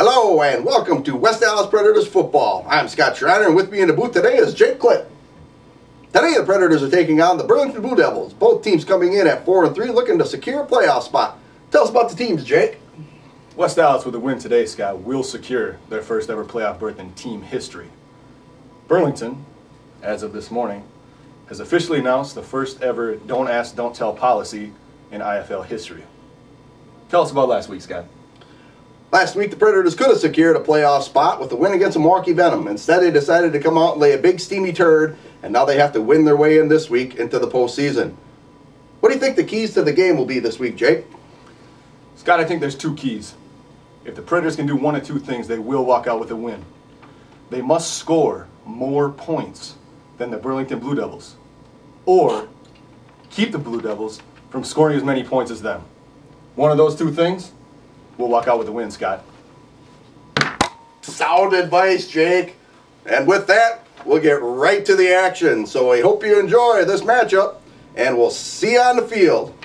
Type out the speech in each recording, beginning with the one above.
Hello and welcome to West Dallas Predators football. I'm Scott Schreiner and with me in the booth today is Jake Klipp. Today the Predators are taking on the Burlington Blue Devils. Both teams coming in at 4-3 looking to secure a playoff spot. Tell us about the teams, Jake. West Dallas with a win today, Scott, will secure their first ever playoff berth in team history. Burlington, as of this morning, has officially announced the first ever don't ask, don't tell policy in IFL history. Tell us about last week, Scott. Last week the Predators could have secured a playoff spot with a win against the Milwaukee Venom. Instead they decided to come out and lay a big steamy turd, and now they have to win their way in this week into the postseason. What do you think the keys to the game will be this week, Jake? Scott, I think there's two keys. If the Predators can do one of two things, they will walk out with a win. They must score more points than the Burlington Blue Devils, or keep the Blue Devils from scoring as many points as them. One of those two things, we'll walk out with a win, Scott. Sound advice, Jake. And with that, we'll get right to the action. So I hope you enjoy this matchup, and we'll see you on the field.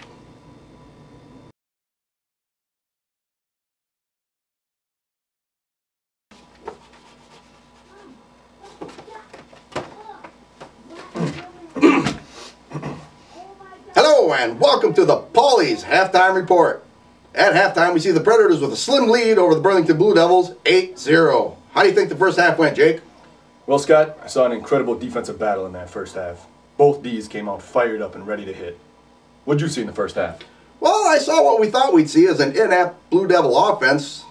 Hello and welcome to the Paulie's Halftime Report. At halftime, we see the Predators with a slim lead over the Burlington Blue Devils, 8-0. How do you think the first half went, Jake? Well, Scott, I saw an incredible defensive battle in that first half. Both Ds came out fired up and ready to hit. What'd you see in the first half? Well, I saw what we thought we'd see as an inept Blue Devil offense,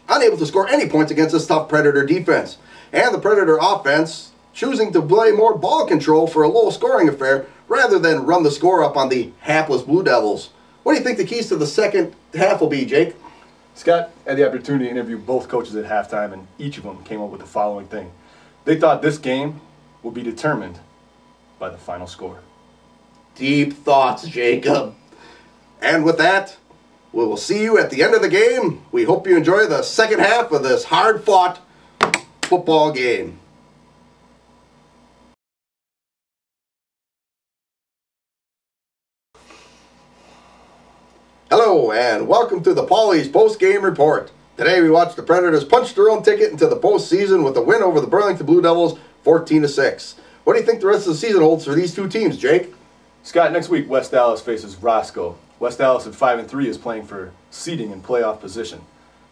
unable to score any points against this tough Predator defense. And the Predator offense choosing to play more ball control for a low-scoring affair rather than run the score up on the hapless Blue Devils. What do you think the keys to the second half will be, Jake? Scott had the opportunity to interview both coaches at halftime, and each of them came up with the following thing. They thought this game would be determined by the final score. Deep thoughts, Jacob. And with that, we will see you at the end of the game. We hope you enjoy the second half of this hard-fought football game. Hello and welcome to the Paulie's post-game report. Today we watched the Predators punch their own ticket into the postseason with a win over the Burlington Blue Devils 14-6. What do you think the rest of the season holds for these two teams, Jake? Scott, next week West Dallas faces Roscoe. West Dallas at 5-3 is playing for seeding and playoff position.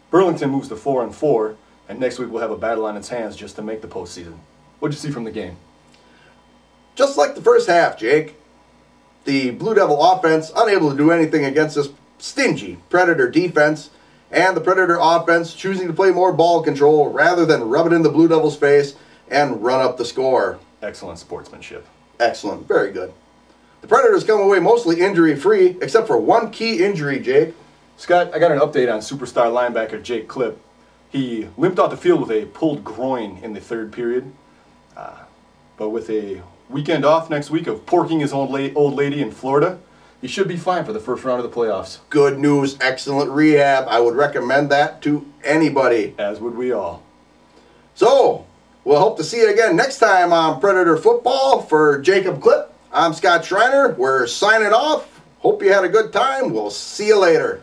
Burlington moves to 4-4, and next week we'll have a battle on its hands just to make the postseason. What'd you see from the game? Just like the first half, Jake, the Blue Devil offense unable to do anything against this stingy Predator defense, and the Predator offense choosing to play more ball control rather than rub it in the Blue Devils' face and run up the score. Excellent sportsmanship. Excellent. Very good. The Predators come away mostly injury-free, except for one key injury, Jake. Scott, I got an update on superstar linebacker Jake Klipp. He limped off the field with a pulled groin in the third period, but with a weekend off next week of porking his old lady in Florida, he should be fine for the first round of the playoffs. Good news, excellent rehab. I would recommend that to anybody. As would we all. So, we'll hope to see you again next time on Predator Football. For Jacob Klipp, I'm Scott Schreiner. We're signing off. Hope you had a good time. We'll see you later.